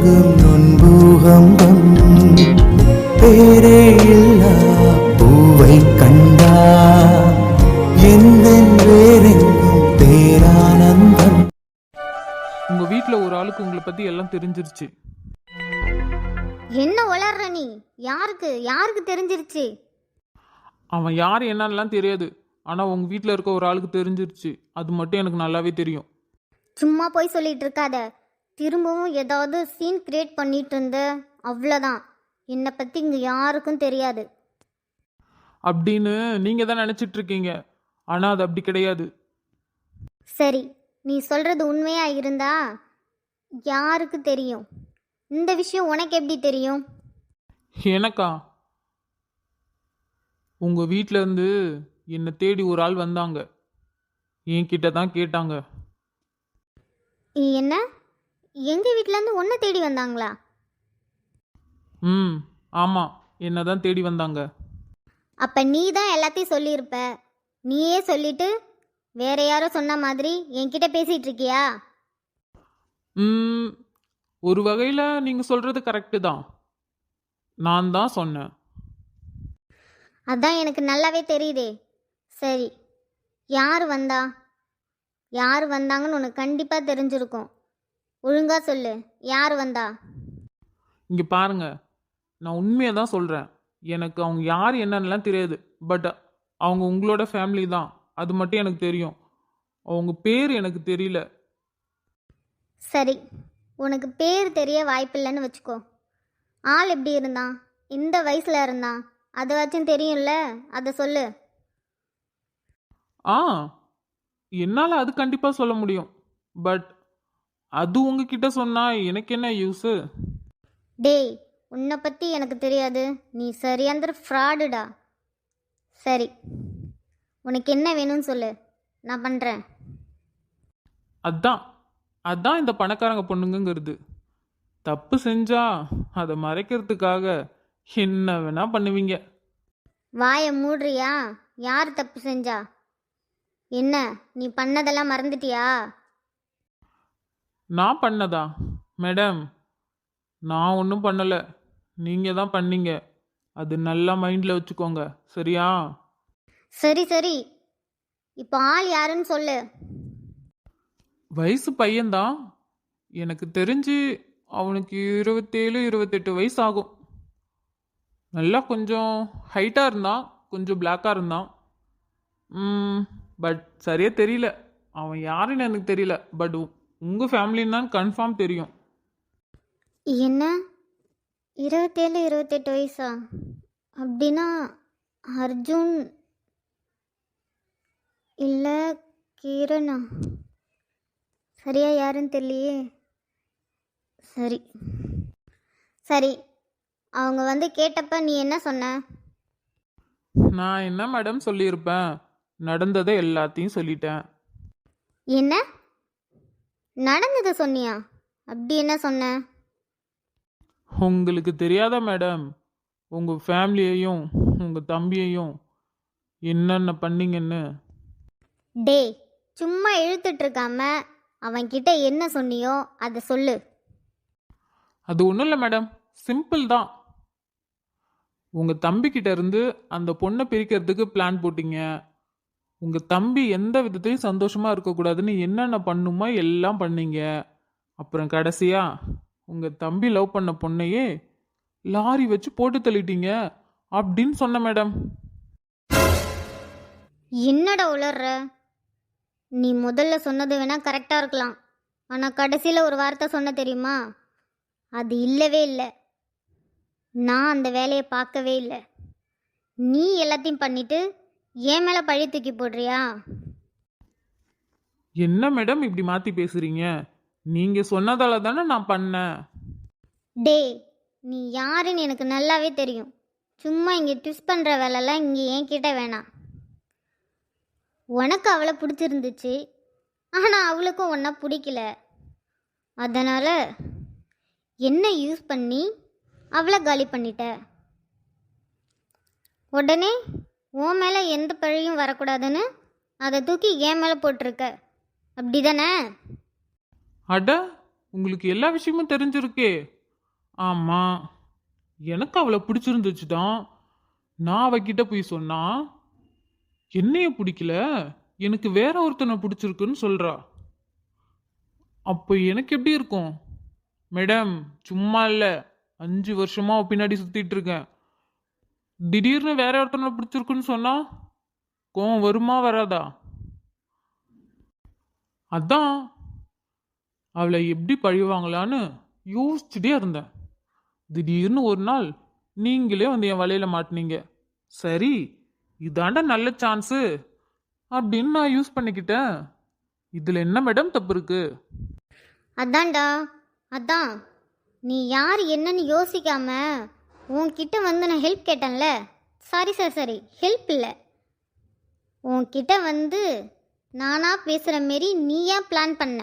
எங்கும் நொன்பூகம்பம் பேரே இல்லா பூவை கண்டா எந்த வேறெங்கும் பேரானந்தம். உங்க வீட்ல ஒரு ஆளுக்கு உங்களை பத்தி எல்லாம் தெரிஞ்சிருச்சு. என்ன வளர்ற நீ? யாருக்கு யாருக்கு தெரிஞ்சிருச்சு? அவன் யார் என்னன்னெலாம் தெரியாது, ஆனா உங்க வீட்ல இருக்க ஒரு ஆளுக்கு தெரிஞ்சிருச்சு. அது மட்டும் எனக்கு நல்லாவே தெரியும். சும்மா போய் சொல்லிட்டு இருக்காத. திரும்பவும் ஏதாவது சீன் கிரியேட் பண்ணிட்டு இருந்த அவ்வளோதான். என்னை பற்றி இங்கே யாருக்கும் தெரியாது அப்படின்னு நீங்க தான் நினைச்சிட்டு இருக்கீங்க. ஆனா அது அப்படி கிடையாது. சரி, நீ சொல்கிறது உண்மையா இருந்தா யாருக்கு தெரியும்? இந்த விஷயம் உனக்கு எப்படி தெரியும்? எனக்கா? உங்க வீட்ல இருந்து என்னை தேடி ஒரு ஆள் வந்தாங்க. என்கிட்ட தான் கேட்டாங்க. என்ன? எங்கள் வீட்டிலேருந்து உன்னை தேடி வந்தாங்களா? ஆமா, என்ன தான் தேடி வந்தாங்க. அப்போ நீ தான் எல்லாத்தையும் சொல்லியிருப்ப. நீயே சொல்லிட்டு வேற யாரோ சொன்ன மாதிரி என்கிட்ட பேசிகிட்டு இருக்கியா? ஒரு வகையில் நீங்க சொல்றது கரெக்டு தான். நான் தான் சொன்னேன். அதான் எனக்கு நல்லாவே தெரியுதே. சரி, யார் வந்தா? யார் வந்தாங்கன்னு உனக்கு கண்டிப்பாக தெரிஞ்சிருக்கும். ஒழுங்கா சொல்லு, யார் வந்தா? இங்க பாருங்க, நான் உண்மையை தான் சொல்றேன். எனக்கு அவங்க யார் என்னன்னெலாம் தெரியாது. பட் அவங்க உங்களோட ஃபேமிலி தான், அது மட்டும் எனக்கு தெரியும். அவங்க பேர் எனக்கு தெரியல. சரி, உனக்கு பேர் தெரிய வாய்ப்பில்லைன்னு வச்சுக்கோ. ஆள் எப்படி இருந்தான்? இந்த வயசில் இருந்தான்? அதை வச்சும் தெரியும்ல, அதை சொல்லு. என்னால் அது கண்டிப்பாக சொல்ல முடியும். பட் அது உங்ககிட்ட சொன்னா எனக்கு என்ன யூஸு? டேய், உன்னை பற்றி எனக்கு தெரியாது. நீ சரியாந்திர ஃப்ராடுடா. சரி, உனக்கு என்ன வேணும்னு சொல்லு, நான் பண்ணுறேன். அதான் அதான் இந்த பணக்காரங்க பொண்ணுங்கிறது. தப்பு செஞ்சா அதை மறைக்கிறதுக்காக என்ன வேணா பண்ணுவீங்க. வாயை மூடுறியா? யார் தப்பு செஞ்சா? என்ன, நீ பண்ணதெல்லாம் மறந்துட்டியா? நான் பண்ணதா? மேடம், நான் ஒன்றும் பண்ணலை. நீங்கள் தான் பண்ணீங்க. அது நல்லா மைண்டில் வச்சுக்கோங்க, சரியா? சரி சரி, இப்போ ஆள் யாருன்னு சொல்லு. வயசு பையன்தான். எனக்கு தெரிஞ்சு அவனுக்கு 27 28 வயசு ஆகும். நல்லா கொஞ்சம் ஹைட்டாக இருந்தான், கொஞ்சம் பிளாக்காக இருந்தான். பட் சரியாக தெரியல அவன் யாருன்னு எனக்கு தெரியல. பட் உங்கள் ஃபேமிலின்னு தான் கன்ஃபார்ம் தெரியும். என்ன, 27 28 வயசா? அப்படின்னா அர்ஜுன் இல்லை கிரணா? சரியா யாருன்னு தெரியலையே. சரி சரி, அவங்க வந்து கேட்டப்ப நீ என்ன சொன்ன? நான் என்ன மேடம் சொல்லியிருப்பேன்? நடந்ததை எல்லாத்தையும் சொல்லிட்டேன். என்ன நடந்ததை சொன்னியா? அப்படி என்ன சொன்ன? உங்களுக்கு தெரியாதா மேடம், உங்கள் ஃபேமிலியையும் உங்கள் தம்பியையும் என்னென்ன பண்ணீங்கன்னு? டேய், சும்மா இழுத்துட்டு இருக்காம அவன்கிட்ட என்ன சொன்னியோ அதை சொல்லு. அது ஒன்றும் இல்லை மேடம், சிம்பிள் தான். உங்கள் தம்பிக்கிட்ட இருந்து அந்த பொண்ணை பிரிக்கிறதுக்கு பிளான் போட்டீங்க. உங்கள் தம்பி எந்த விதத்தையும் சந்தோஷமாக இருக்கக்கூடாதுன்னு என்னென்ன பண்ணுமோ எல்லாம் பண்ணீங்க. அப்புறம் கடைசியா உங்கள் தம்பி லவ் பண்ண பொண்ணையே லாரி வச்சு போட்டு தள்ளிட்டீங்க அப்படின்னு சொன்ன மேடம். என்னடா உளர்ற? நீ முதல்ல சொன்னது வேணா கரெக்டாக இருக்கலாம், ஆனால் கடைசியில் ஒரு வார்த்தை சொன்ன தெரியுமா? அது இல்லவே இல்லை. நான் அந்த வேலையை பார்க்கவே இல்லை. நீ எல்லாத்தையும் பண்ணிட்டு என் மேலே பழி தூக்கி போடுறியா? என்ன மேடம் இப்படி மாற்றி பேசுறீங்க? நீங்கள் சொன்னதால தானே நான் பண்ணேன். டேய், நீ யாருன்னு எனக்கு நல்லாவே தெரியும். சும்மா இங்கே ட்விஸ்ட் பண்ணுற வேலைலாம் இங்கே என்கிட்ட வேணாம். உனக்கு அவளை பிடிச்சிருந்துச்சு, ஆனால் அவளுக்கும் ஒன்றா பிடிக்கல. அதனால் என்ன யூஸ் பண்ணி அவளை காலி பண்ணிட்ட. உடனே உன் மேலே எந்த பழியும் வரக்கூடாதுன்னு அதை தூக்கி என் மேலே போட்டிருக்க, அப்படி தானே? அட, உங்களுக்கு எல்லா விஷயமும் தெரிஞ்சிருக்கே. ஆமா, எனக்கு அவளை பிடிச்சிருந்துச்சு தான். நான் அவகிட்ட போய் சொன்னா என்னைய பிடிக்கல, எனக்கு வேற ஒருத்தனை பிடிச்சிருக்குன்னு சொல்றா. அப்போ எனக்கு எப்படி இருக்கும் மேடம்? சும்மா இல்ல, 5 வருஷமா அவ பின்னாடி சுத்திட்டு இருக்கேன். திடீர்னு வேற ஒருத்தனை பிடிச்சிருக்குன்னு சொன்னா கோவம் வருமா வராதா? அதான் அவளை எப்படி பழிவாங்களான்னு யோசிச்சுட்டே இருந்தேன். திடீர்னு ஒரு நாள் நீங்களே வந்து என் வலையில மாட்டினீங்க. சரி, இதாண்டா நல்ல சான்ஸு அப்படின்னு நான் யூஸ் பண்ணிக்கிட்டேன். இதுல என்ன மேடம் தப்பு இருக்கு? அதான்டா, அதான் நீ யார் என்னன்னு யோசிக்காம உன்கிட்ட வந்து நான் ஹெல்ப் கேட்டேன்ல. சரி, ஹெல்ப் இல்லை, உன்கிட்ட வந்து நானா பேசுகிற மாரி நீயா பிளான் பண்ண.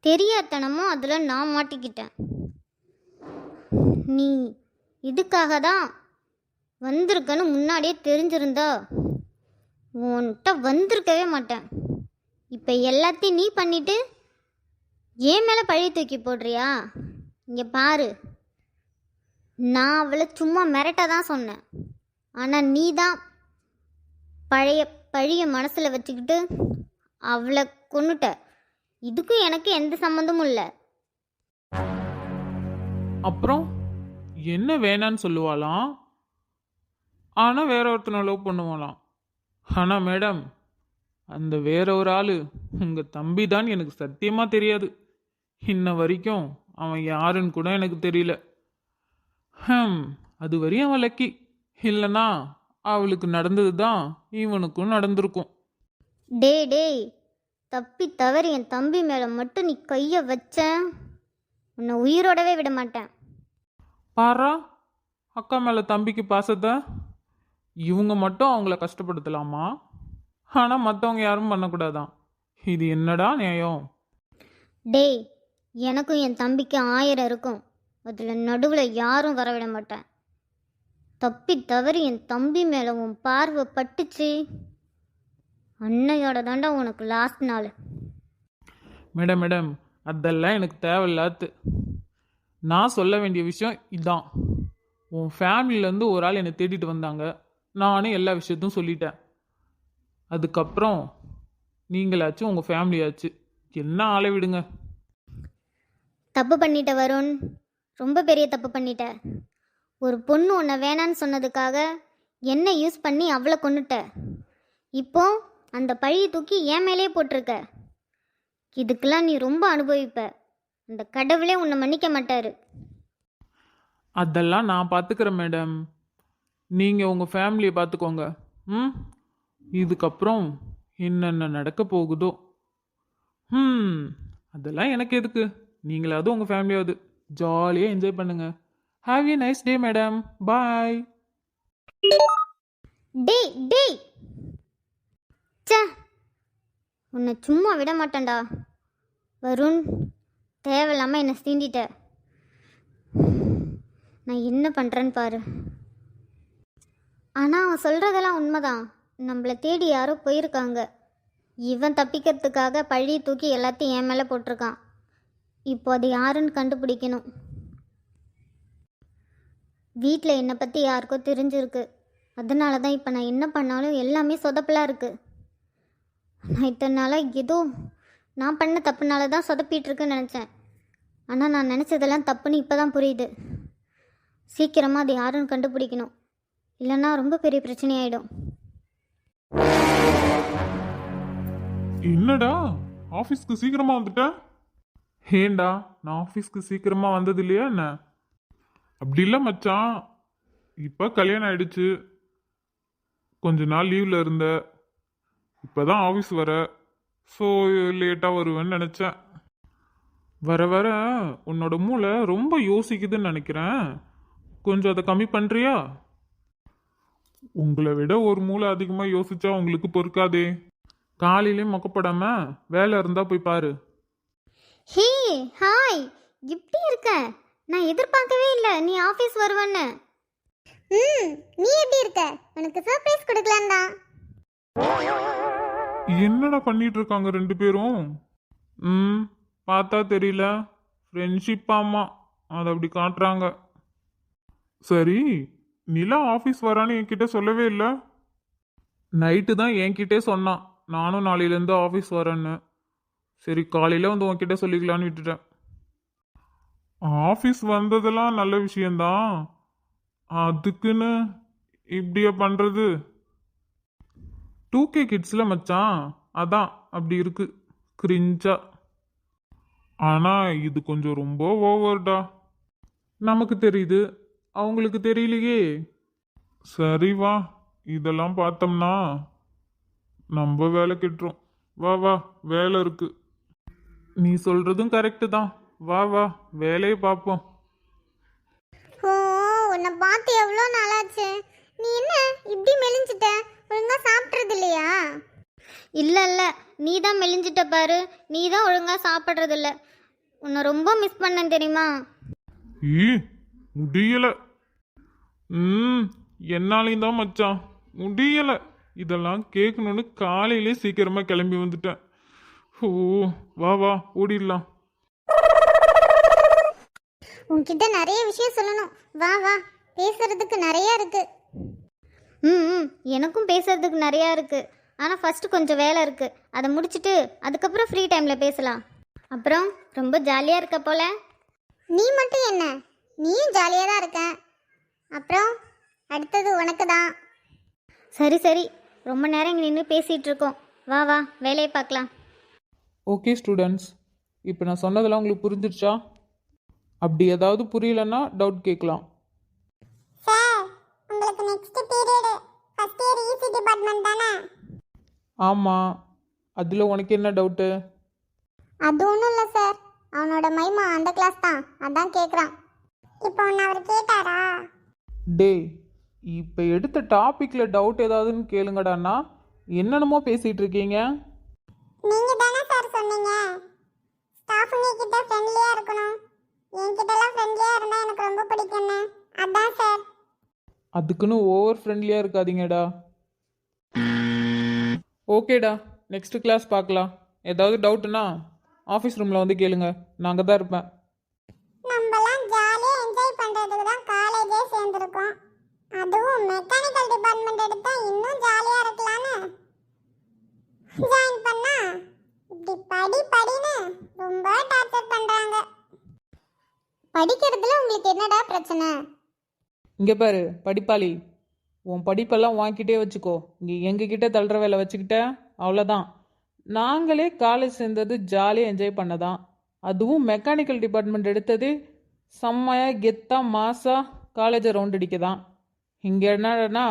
தெரியாதனமும் அதில் நான் மாட்டிக்கிட்டேன். நீ இதுக்காக தான் வந்திருக்கன்னு முன்னாடியே தெரிஞ்சிருந்தா உன்கிட்ட வந்திருக்கவே மாட்டேன். இப்போ எல்லாத்தையும் நீ பண்ணிட்டு ஏன் மேலே பழி தூக்கி போடுறியா? இங்கே பாரு, நான் அவளை சும்மா மிரட்ட தான் சொன்னேன். ஆனால் நீ தான் பழைய மனசில் வச்சுக்கிட்டு அவளை கொன்னுட்ட. இதுக்கும் எனக்கு எந்த சம்மந்தமும் இல்லை. அப்புறம் என்ன வேணான்னு சொல்லுவாளாம், ஆனால் வேற ஒருத்தனை லவ் பண்ணுவாளாம். ஆனால் மேடம், அந்த வேற ஒரு ஆள் உங்கள் தம்பி தான் எனக்கு சத்தியமாக தெரியாது. இன்ன வரைக்கும் அவன் யாருன்னு கூட எனக்கு தெரியல. அது வரையும் அவன் லக்கி. இல்லைனா அவளுக்கு நடந்தது தான் இவனுக்கும் நடந்திருக்கும். டேய், தப்பி தவறி என் தம்பி மேலே மட்டும் நீ கையை வச்ச உன்னை உயிரோடவே விட மாட்டேன். பாரா, அக்கா மேலே தம்பிக்கு பாசத்தை இவங்க மட்டும் அவங்கள கஷ்டப்படுத்தலாமா? ஆனால் மற்றவங்க யாரும் பண்ணக்கூடாதான். இது என்னடா நியாயம்? டேய், எனக்கும் என் தம்பிக்கு 1000 இருக்கும். அதில் நடுவில் யாரும் வரவிட மாட்டேன். தப்பி தவறி என் தம்பி மேலே உன் பார்வை பட்டுச்சு, அன்னையோட தாண்டா உனக்கு லாஸ்ட் நாள். மேடம், அதெல்லாம் எனக்கு தேவையில்லாது. நான் சொல்ல வேண்டிய விஷயம் இதான். உன் ஃபேமிலியிலேருந்து ஒரு ஆள் என்னை தேடிட்டு வந்தாங்க. நானே எல்லா விஷயத்தையும் சொல்லிட்டேன். அதுக்கப்புறம் நீங்களாச்சும் உங்கள் ஃபேமிலியாச்சு என்ன ஆளை விடுங்க. தப்பு பண்ணிட்ட வருண், ரொம்ப பெரிய தப்பு பண்ணிட்ட. ஒரு பொண்ணு உன்னை வேணான்னு சொன்னதுக்காக என்ன யூஸ் பண்ணி அவளை கொன்னுட்ட. இப்போ அந்த பழியை தூக்கி என் மேலே போட்டிருக்க. இதுக்கெல்லாம் நீ ரொம்ப அனுபவிப்ப. அந்த கடவுளே உன்னை மன்னிக்க மாட்டாரு. அதெல்லாம் நான் பார்த்துக்கிறேன் மேடம். நீங்கள் உங்கள் ஃபேமிலியை பார்த்துக்கோங்க. இதுக்கப்புறம் என்னென்ன நடக்க போகுதோ அதெல்லாம் எனக்கு எதுக்கு? நீங்களாவது உங்கள் ஃபேமிலியாவது ஜாலியாக என்ஜாய் பண்ணுங்க. Have a nice day madam. Bye. டேய் ச்சே, உன்னை சும்மா விட மாட்டேன்டா வருண். தேவையில்லாமல் என்னை சீண்டிட்ட. நான் என்ன பண்ணுறேன்னு பாரு. ஆனால் அவன் சொல்கிறதெல்லாம் உண்மைதான். நம்மளை தேடி யாரோ போயிருக்காங்க. இவன் தப்பிக்கிறதுக்காக பழி தூக்கி எல்லாத்தையும் என் மேலே போட்டிருக்கான். இப்போ அது யாருன்னு கண்டுபிடிக்கணும். வீட்டில் என்னை பற்றி யாருக்கோ தெரிஞ்சிருக்கு. அதனால தான் இப்போ நான் என்ன பண்ணாலும் எல்லாமே சொதப்பலாக இருக்குது. நான் இத்தனை நாளாக ஏதோ நான் பண்ண தப்புனால தான் சொதப்பிகிட்ருக்குன்னு நினச்சேன். ஆனால் நான் நினச்சதெல்லாம் தப்புன்னு இப்போ தான் புரியுது. சீக்கிரமாக அது யாருன்னு கண்டுபிடிக்கணும். இல்லைன்னா ரொம்ப பெரிய பிரச்சனையாயிடும். என்னடா ஆஃபீஸ்க்கு சீக்கிரமாக வந்துட்டேன்? ஏண்டா நான் ஆஃபீஸ்க்கு சீக்கிரமாக வந்தது இல்லையா என்ன? அப்படி இல்லை மச்சான், இப்போ கல்யாணம் ஆயிடுச்சு, கொஞ்ச நாள் லீவில் இருந்த, இப்போ தான் ஆஃபீஸ் வர, ஸோ லேட்டாக வருவேன்னு நினச்சேன். வர வர உன்னோட மூளை ரொம்ப யோசிக்குதுன்னு நினைக்கிறேன். கொஞ்சம் அதை கம்மி பண்ணுறியா? உங்களை விட ஒரு மூளை அதிகமாக யோசிச்சா உங்களுக்கு பொறுக்காதே. காலையிலையும் மொக்கப்படாமல் வேலை இருந்தால் போய் பாரு. ஹே ஹாய், எப்படி இருக்க? நான் எதிர்பார்க்கவே இல்லை நீ ஆஃபீஸ் வருவேன்னு. நீ எப்படி இருக்க? உனக்கு சர்ப்ரைஸ் கொடுக்கலாம்டா. என்னடா பண்ணிட்டு இருக்காங்க ரெண்டு பேரும்? பார்த்தா தெரியல, ஃப்ரெண்ட்ஷிப்பாமா, அதை அப்படி காட்டுறாங்க. சரி, நிலா ஆஃபீஸ் வரான்னு என்கிட்ட சொல்லவே இல்லை. நைட்டு தான் என்கிட்டே சொன்னான், நானும் நாளையிலேருந்து ஆஃபீஸ் வரேன்னு. சரி, காலையில் வந்து உன்கிட்ட சொல்லிக்கலான்னு விட்டுட்டேன். ஆஃபீஸ் வந்ததெல்லாம் நல்ல விஷயந்தான், அதுக்குன்னு இப்படியா பண்ணுறது? 2K கிட்ஸில் மச்சான், அதான் அப்படி இருக்கு, கிரிஞ்சா. ஆனால் இது கொஞ்சம் ரொம்ப ஓவர்டா. நமக்கு தெரியுது, அவங்களுக்கு தெரியலையே. சரி வா, இதெல்லாம் பார்த்தோம்னா நம்ம வேலை கெட்டுரும். வா வா, வேலை இருக்கு. நீ சொல்றதும் கரெக்டு தான். வா வா, வேலையை பார்ப்போம். ஓ, உன்னை பார்த்து எவ்வளோ நாளாச்சு. நீ என்ன இப்படி மெலிஞ்சிட்ட? ஒழுங்கா சாப்பிட்றது இல்லையா? இல்லை இல்லை, நீ தான் மெலிஞ்சிட்ட பாரு. நீ தான் ஒழுங்கா சாப்பிட்றது இல்லை. உன்னை ரொம்ப மிஸ் பண்ணேன் தெரியுமா? ஈ, முடியல. என்னாலையும் தான் மச்சான், முடியல. இதெல்லாம் கேட்கணுன்னு காலையிலே சீக்கிரமா கிளம்பி வந்துட்டேன். ஓ, வா வா, ஓடிடலாம். உன்கிட்ட நிறைய விஷயம் சொல்லணும். வா வா, பேசுறதுக்கு நிறைய இருக்கு. ம், எனக்கும் பேசுறதுக்கு நிறையா இருக்கு. ஆனால் ஃபர்ஸ்ட் கொஞ்சம் வேலை இருக்கு, அதை முடிச்சுட்டு அதுக்கப்புறம் ஃப்ரீ டைமில் பேசலாம். அப்புறம் ரொம்ப ஜாலியாக இருக்க போல. நீ மட்டும் என்ன, நீயும் ஜாலியாக தான் இருக்க. அப்புறம் அடுத்தது உனக்கு தான். சரி சரி, ரொம்ப நேரம் இங்கே நின்று பேசிகிட்டு இருக்கோம். வா வா, வேலையை பார்க்கலாம். ஓகே ஸ்டூடெண்ட்ஸ், இப்போ நான் சொன்னதெல்லாம் உங்களுக்கு புரிஞ்சிருச்சா? அப்படி ஏதாவது புரியலன்னா டவுட் கேட்கலாம். சார், உங்களுக்கு next period first year EC department தானே? ஆமாம், அதில் உனக்கு என்ன டவுட்டு? அது ஒன்றும் இல்லை சார், அவனோட மைமா அந்த கிளாஸ் தான், அதான் கேட்குறான். இப்போ ஒன்று அவர் கேட்டாரா? டேய், இப்போ எடுத்த டாப்பிக்கில் டவுட் ஏதாவதுன்னு கேளுங்கடான்னா என்னென்னமோ பேசிகிட்டு இருக்கீங்க. நீங்கள் தானே சார் சொன்னீங்க ஸ்டாஃபுங்க கிட்ட ஃப்ரெண்ட்லியாக இருக்கணும், என்கிட்டலாம் ஃப்ரெண்ட்லியாக இருந்தால் எனக்கு ரொம்ப பிடிக்கும்னு. அதான் சார். அதுக்குன்னு ஓவர் ஃப்ரெண்ட்லியாக இருக்காதீங்கடா. ஓகேடா, நெக்ஸ்ட் கிளாஸ் பார்க்கலாம். ஏதாவது டவுட்டுன்னா ஆஃபீஸ் ரூமில் வந்து கேளுங்க, நாங்கள் தான் இருப்பேன். நம்மலாம் ஜாலியாக என்ஜாய் பண்ணுறதுக்கு தான் காலேஜே சேர்ந்துருக்கோம். அதுவும் மெக்கானிக்கல் டிபார்ட்மெண்ட் எடுத்தா இன்னும் ஜாலியாக இருக்கலான்னு ஜாயின் பண்ணா இப்படி படின்னு ரொம்ப டார்ச்சர் பண்ணுறாங்க. படிக்கிறதுல உங்களுக்கு என்னடா பிரச்சனை? இங்கே பாரு படிப்பாளி, உன் படிப்பெல்லாம் வாங்கிக்கிட்டே வச்சுக்கோ. இங்கே எங்ககிட்ட தள்ளுற வேலை வச்சுக்கிட்ட அவ்வளோதான். நாங்களே காலேஜ் சேர்ந்தது ஜாலியாக என்ஜாய் பண்ணதான். அதுவும் மெக்கானிக்கல் டிபார்ட்மெண்ட் எடுத்தது செம்மையாக கெத்தாக மாசாக காலேஜை ரவுண்ட் அடிக்க தான். இங்கே என்னடனா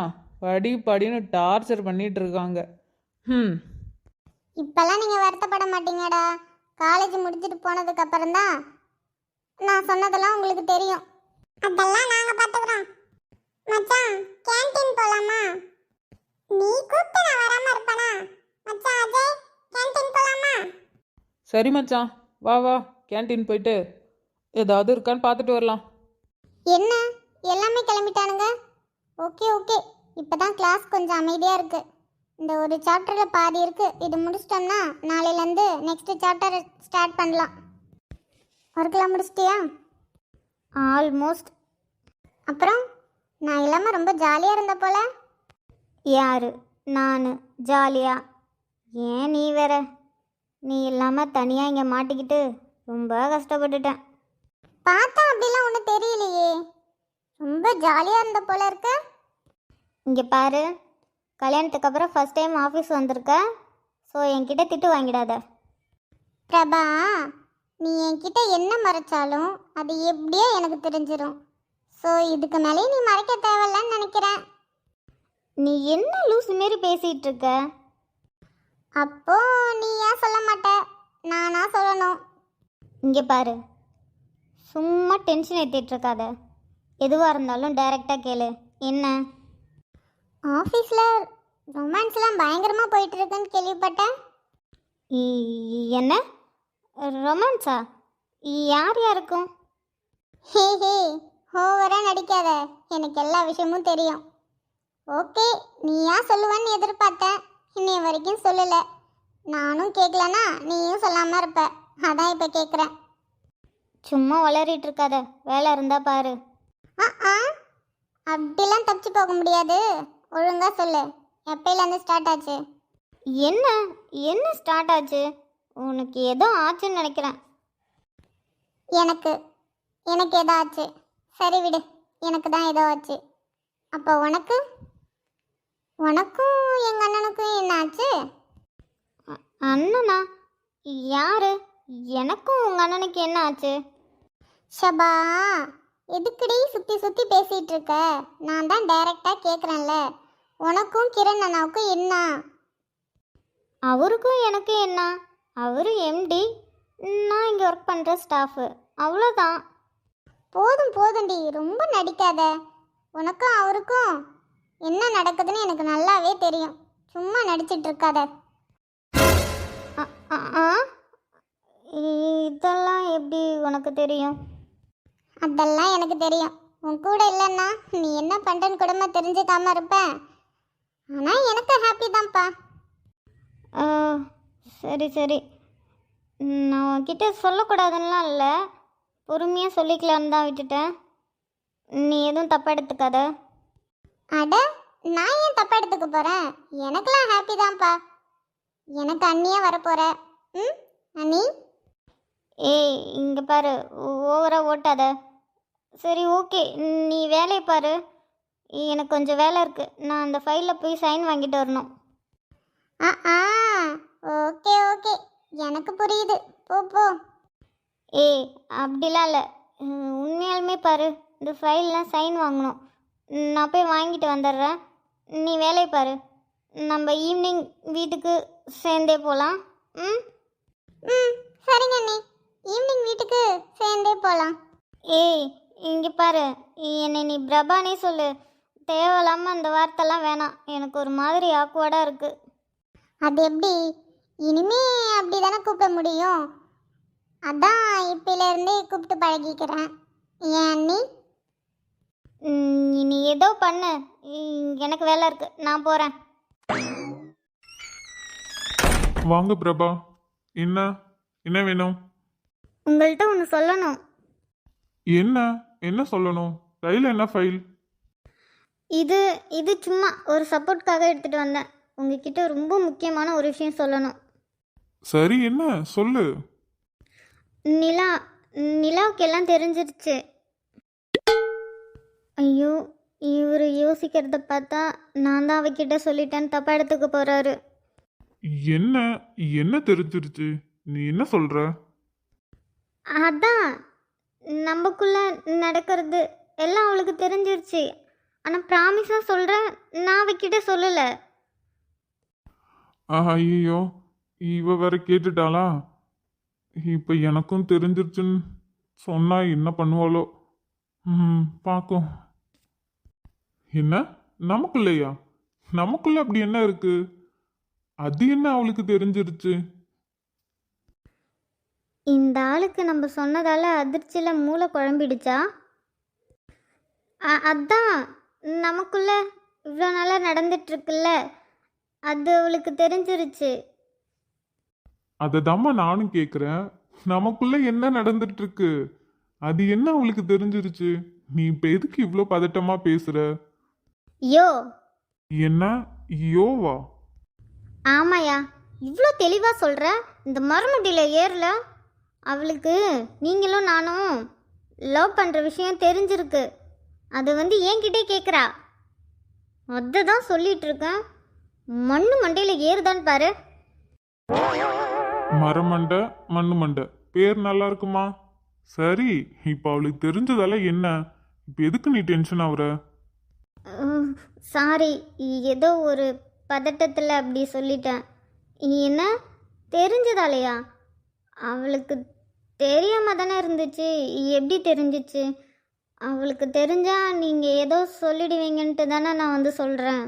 படின்னு டார்ச்சர் பண்ணிகிட்டு இருக்காங்க. இப்பெல்லாம் நீங்கள் வருத்தப்பட மாட்டீங்கடா. காலேஜ் முடிச்சுட்டு போனதுக்கு அப்புறம் தான் நான் சொன்னதெல்லாம் உங்களுக்கு தெரியும். அதெல்லாம் நாங்கள் பார்த்துக்குறோம். மச்சான், கேண்டீன் போகலாமா? நீ கூப்பிட்டு நான் வராமல் இருப்பேனா? மச்சான் அஜய், கேண்டீன் போகலாமா? சரி மச்சான், வா வா, கேன்டீன் போயிட்டு ஏதாவது இருக்கான்னு பார்த்துட்டு வரலாம். என்ன எல்லாமே கிளம்பிட்டானுங்க? ஓகே ஓகே, இப்போ தான் கிளாஸ் கொஞ்சம் அமைதியாக இருக்குது. இந்த ஒரு சாப்டரில் பாதி இருக்குது, இது முடிச்சிட்டோம்னா நாளையிலேருந்து நெக்ஸ்ட் சாப்டர் ஸ்டார்ட் பண்ணலாம். ஒர்க்கெலாம் முடிச்சிட்டியா? ஆல்மோஸ்ட். அப்புறம் நான் இல்லாமல் ரொம்ப ஜாலியாக இருந்த போல. யார்? நான் ஜாலியா? ஏன் நீ வேற, நீ இல்லாமல் தனியாக இங்கே மாட்டிக்கிட்டு ரொம்ப கஷ்டப்பட்டுட்டேன். பார்த்தா அப்படிலாம் ஒன்றும் தெரியலையே, ரொம்ப ஜாலியாக இருந்த போல இருக்க. இங்கே பாரு, கல்யாணத்துக்கு அப்புறம் ஃபஸ்ட் டைம் ஆஃபீஸ் வந்திருக்க, ஸோ என்கிட்ட திட்டு வாங்கிடாத. பிரபா, நீ என்கிட்ட என்ன மறைச்சாலும் அது எப்படியோ எனக்கு தெரிஞ்சிடும். ஸோ இதுக்கு மேலே நீ மறைக்க தேவையில்லன்னு நினைக்கிறேன். நீ என்ன லூசு மாரி பேசிகிட்டு இருக்க? அப்போ நீ ஏன் சொல்ல மாட்ட, நானா சொல்லணும்? இங்கே பாரு, சும்மா டென்ஷன் ஏற்றிட்டு இருக்காத. எதுவாக இருந்தாலும் டைரெக்டாக கேளு. என்ன? ஆஃபீஸில் ரொமான்ஸ்லாம் பயங்கரமாக போயிட்டுருக்குன்னு கேள்விப்பட்டேன். என்ன ரொமான்ஸா? யார் யாருக்கும்? ஹே ஹே, ஓவராக நடிக்காத, எனக்கு எல்லா விஷயமும் தெரியும். ஓகே, நீ ஏன் சொல்லுவேன்னு எதிர்பார்த்தேன், இன்னைய வரைக்கும் சொல்லலை. நானும் கேட்கலன்னா நீயும் சொல்லாமல் இருப்ப. அதான் இப்போ கேட்குறேன். சும்மா வளரிட்டு இருக்காத, வேலை இருந்தா பாரு. ஆ அப்படிலாம் தப்பிச்சு போக முடியாது. ஒழுங்கா சொல்லு, எப்பயிலேருந்து ஸ்டார்ட் ஆச்சு? என்ன என்ன ஸ்டார்ட் ஆச்சு? உனக்கு ஏதோ ஆச்சுன்னு நினைக்கிறேன். எனக்கு எனக்கு ஏதோ ஆச்சு. சரி விடு, எனக்கு தான் ஏதோ ஆச்சு. அப்போ உனக்கும் எங்கள் அண்ணனுக்கும் என்ன ஆச்சு? அண்ணனா? யாரு? எனக்கும் உங்கள் அண்ணனுக்கு என்ன ஆச்சு? ஷபா, எதுக்குடி சுற்றி சுற்றி பேசிகிட்டு இருக்க? நான் தான் டைரெக்டாக கேட்குறேன்ல. உனக்கும் கிரண் அண்ணாவுக்கும் என்ன? அவருக்கும் எனக்கு என்ன? அவரு எம்டி, நான் இங்கே ஒர்க் பண்ணுற ஸ்டாஃபு, அவ்வளோதான். போதும் போதும்டி, ரொம்ப நடிக்காத. உனக்கும் அவருக்கும் என்ன நடக்குதுன்னு எனக்கு நல்லாவே தெரியும். சும்மா நடிச்சிட்டு இருக்காத. இதெல்லாம் எப்படி உனக்கு தெரியும்? அதெல்லாம் எனக்கு தெரியும். உன் கூட இல்லைன்னா நீ என்ன பண்ணுறன்னு கூடமா தெரிஞ்சுக்காம இருப்பேன். ஆனால் எனக்கு ஹாப்பி தான்ப்பா. சரி சரி, நான் உன்கிட்ட சொல்லக்கூடாதுன்னெலாம் இல்லை, பொறுமையாக சொல்லிக்கலான்னு தான் விட்டுட்டேன். நீ எதுவும் தப்பாக எடுத்துக்காத. அட, நான் ஏன் தப்பாக எடுத்துக்க போகிறேன்? எனக்கெல்லாம் ஹாப்பி தான்ப்பா. எனக்கு அண்ணியாக வரப்போகிற. அண்ணி, ஏய் இங்கே பாரு, ஓவராக ஓட்டாத. சரி ஓகே, நீ வேலையை பாரு. எனக்கு கொஞ்சம் வேலை இருக்குது, நான் அந்த ஃபைலில் போய் சைன் வாங்கிட்டு வரணும். ஓகே ஓகே, எனக்கு புரியுது. போ போ. ஏய் அப்படிலாம் இல்லை, உண்மையாலுமே பாரு, இந்த ஃபைல்லாம் சைன் வாங்கணும். நான் போய் வாங்கிட்டு வந்துடுறேன், நீ வேலையை பாரு. நம்ம ஈவினிங் வீட்டுக்கு சேர்ந்தே போகலாம். ம் சரிங்க அண்ணி, ஈவினிங் வீட்டுக்கு சேர்ந்தே போகலாம். ஏய் இங்கே பாரு, என்னை நீ பிரபானே சொல்லு. தேவையில்லாமல் அந்த வார்த்தைலாம் வேணாம், எனக்கு ஒரு மாதிரி ஆக்வர்டாக இருக்குது. அது எப்படி? இனிமே அப்படி தானே கூப்பிட முடியும். அதான் இப்போலேருந்தே கூப்பிட்டு பழகிக்கிறேன். ஏன் அண்ணி? நீ ஏதோ பண்ணு, எனக்கு வேலை இருக்கு, நான் போகிறேன். வாங்க பிரபா, என்ன என்ன வேணும்? உங்கள்கிட்ட ஒன்று சொல்லணும். என்ன என்ன சொல்லணும்? கையில் என்ன ஃபைல்? இது சும்மா ஒரு சப்போர்ட்காக எடுத்துகிட்டு வந்தேன். உங்ககிட்ட ரொம்ப முக்கியமான ஒரு விஷயம் சொல்லணும். சரி, என்ன சொல்லு. நிலாவுக்கு எல்லாம் தெரிஞ்சிருச்சு. ஐயோ, இவர் யோசிக்கிறத பார்த்தா நான் தான் அவகிட்ட சொல்லிட்டேன்னு தப்பா எடுத்துக்க போறாரு. என்ன என்ன தெரிஞ்சிருச்சு? நீ என்ன சொல்ற? அதான் நமக்குள்ள நடக்கிறது எல்லாம் அவளுக்கு தெரிஞ்சிருச்சு. ஆனால் ப்ராமிஸாக சொல்கிறேன், நான் அவகிட்ட சொல்லலை. ஐயோ, இவ வேற கேட்டுட்டாளா? இப்போ எனக்கும் தெரிஞ்சிருச்சுன்னு சொன்னா என்ன பண்ணுவாளோ? பார்க்கும். என்ன நமக்குள்ளையா? நமக்குள்ள அப்படி என்ன இருக்கு? அது என்ன அவளுக்கு தெரிஞ்சிருச்சு? இந்த ஆளுக்கு நம்ம சொன்னதால அதிர்ச்சியில் மூளை குழம்பிடுச்சா? அதான் நமக்குள்ள இவ்வளோ நாளாக நடந்துட்டுருக்குல்ல, அது அவளுக்கு தெரிஞ்சிருச்சு. அதை தாம்மா நானும் கேட்குறேன். நமக்குள்ள என்ன நடந்துட்டு இருக்கு? அது என்ன அவளுக்கு தெரிஞ்சிருச்சு? நீ இப்போ எதுக்கு இவ்வளோ பதட்டமா பேசுற? யோ. என்ன யோவா? ஆமாயா, இவ்வளோ தெளிவாக சொல்கிற. இந்த மறுமுடியில் ஏறல. அவளுக்கு நீங்களும் நானும் லவ் பண்ணுற விஷயம் தெரிஞ்சிருக்கு. அது என்கிட்டே கேட்குறா. அதை தான் சொல்லிட்டு இருக்கேன். மண்ணு மண்டையில் ஏறுதான்னு பாரு. மரமண்டை மண்ணு மண்டை பேர் நல்லா இருக்குமா? சரி, இப்போ அவளுக்கு தெரிஞ்சதால என்ன? இப்போ எதுக்கு நீ டென்ஷன் ஆகுற? சாரி, ஏதோ ஒரு பதட்டத்தில் அப்படி சொல்லிட்டேன். என்ன தெரிஞ்சதாலையா? அவளுக்கு தெரியாம தானே இருந்துச்சு. எப்படி தெரிஞ்சிச்சு? அவளுக்கு தெரிஞ்சா நீங்கள் ஏதோ சொல்லிடுவீங்கன்ட்டு தானே நான் சொல்கிறேன்.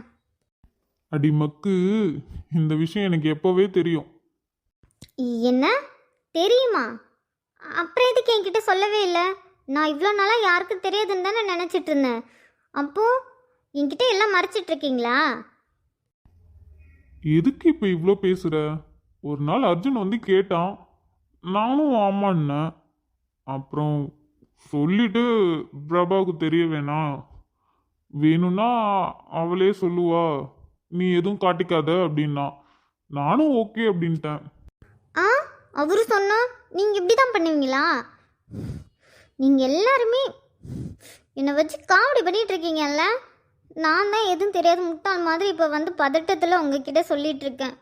அடி மக்கு, இந்த விஷயம் எனக்கு எப்போவே தெரியும். என்ன தெரியுமா? அப்புறம் எதுக்கு என்கிட்ட சொல்லவே இல்லை? நான் இவ்வளோ நாளாக யாருக்கும் தெரியாதுன்னு தானே நினச்சிட்டு இருந்தேன். அப்போது என்கிட்ட எல்லாம் மறைச்சிட்டு இருக்கீங்களா? எதுக்கு இப்போ இவ்வளோ பேசுகிற? ஒரு நாள் அர்ஜுன் கேட்டான். நானும் ஆமான்னேன். அப்புறம் சொல்லிட்டு பிரபாவுக்கு தெரிய வேணாம், வேணும்னா அவளே சொல்லுவா, நீ எதுவும் காட்டிக்காத அப்படின்னா. நானும் ஓகே அப்படின்ட்டேன். ஆ அவரு சொன்னா நீங்கள் இப்படி தான் பண்ணுவீங்களா? நீங்கள் எல்லாருமே என்னை வச்சு காமெடி பண்ணிட்டு இருக்கீங்கல்ல. நான் தான் எதுவும் தெரியாத முட்டாள் மாதிரி இப்போ வந்து பதட்டத்தில் உங்ககிட்ட சொல்லிட்டு இருக்கேன்.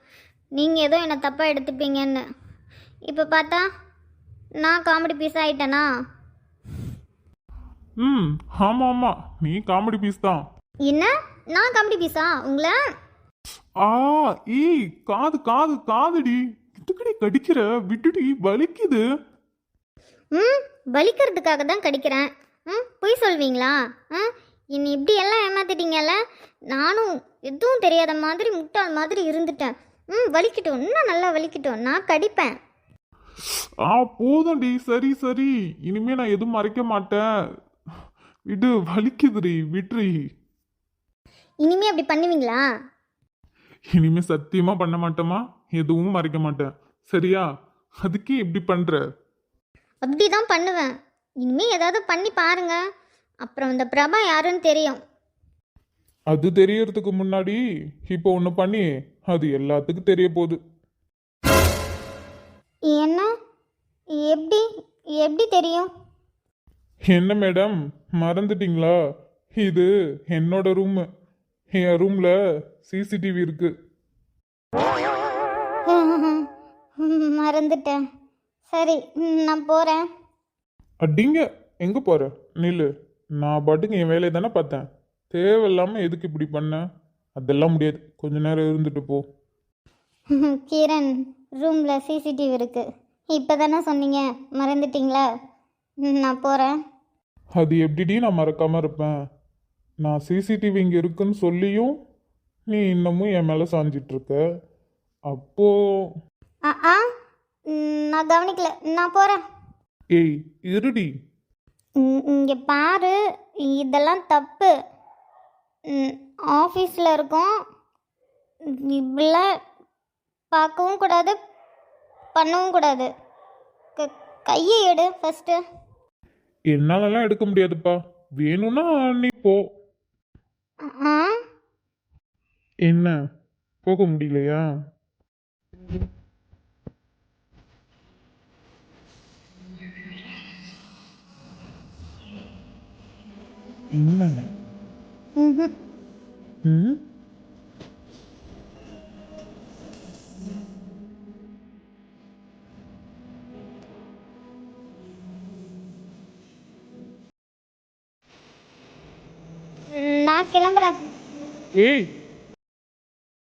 நீங்கள் ஏதோ என்னை தப்பாக எடுத்துப்பீங்கன்னு. இப்போ பார்த்தா நான் காமெடி பீஸ் ஆயிட்டேனா? ம், ஆமா ஆமா, நீ காமெடி பீஸ் தான். என்ன நான் காமெடி பீஸா உங்களை? ஆ, ஏய், காது காது காதுடி, இதுக்கடி கடிக்கிற, விட்டுடி, வலிக்குது. ம் வலிக்கிறதுக்காக தான் கடிக்கிறேன். பொய் சொல்வீங்களா? என்னை இப்படி எல்லாம் ஏமாத்திட்டீங்கல்ல. நானும் எதுவும் தெரியாத மாதிரி முட்டாள் மாதிரி இருந்துட்டேன். வலிக்கட்டும், இன்னும் நல்லா வலிக்கட்டும், நான் கடிப்பேன். போதும்டி, சரி சரி, இனிமே நான் எதுவும் மறைக்க மாட்டேன். விடு, வலிக்குதுடி, விட்ரி. இனிமே அப்படி பண்ணுவீங்களா? இனிமே சத்தியமா பண்ண மாட்டேமா, எதுவும் மறைக்க மாட்டேன், சரியா? அதுக்கே இப்படி பண்ற? அப்படி தான் பண்ணுவேன். இனிமே ஏதாவது பண்ணி பாருங்க, அப்புறம் இந்த பிரபா யாருன்னு தெரியும். அது தெரியறதுக்கு முன்னாடி இப்போ ஒன்று பண்ணி அது எல்லாத்துக்கும் தெரிய போகுது. என்ன? எப்படி எப்படி தெரியும்? என்ன மேடம், மறந்துட்டீங்களா? இது என்னோட ரூமு. என் ரூம்ல சிசிடிவி இருக்கு. மறந்துட்டேன். சரி, நான் போகிறேன். அடிங்க, எங்க போற? நில்லு. நான் பாட்டுக்கு என் வேலையை தானே பார்த்தேன். தேவையில்லாம எதுக்கு இப்படி பண்ண? அதெல்லாம் முடியாது, கொஞ்ச நேரம் இருந்துட்டு போ. கிரண், ரூமில் சிசிடிவி இருக்குது. இப்போ தானே சொன்னீங்க, மறந்துட்டீங்களா? நான் போகிறேன். அது எப்படிடி நான் மறக்காம இருப்பேன்? நான் சிசிடிவி இங்கே இருக்குன்னு சொல்லியும் நீ இன்னமும் என் மேலே சாஞ்சிட்டு இருக்க. அப்போ ஆ நான் கவனிக்கல, நான் போகிறேன். ஏய், இருடி. இங்கே பாரு, இதெல்லாம் தப்பு. ஆஃபீஸில் இருக்கோம், இப்படிலாம் பார்க்கவும் கூடாது, பண்ணவும் கூடாது. கையை எடு ஃபஸ்ட்டு. என்னாலலாம் எடுக்க முடியாதுப்பா, வேணும்னா நீ போ. ஆ என்ன, போக முடியலையா? என்ன? ம்ஹும். ம், நான் கிளம்புறேன். ஏய்,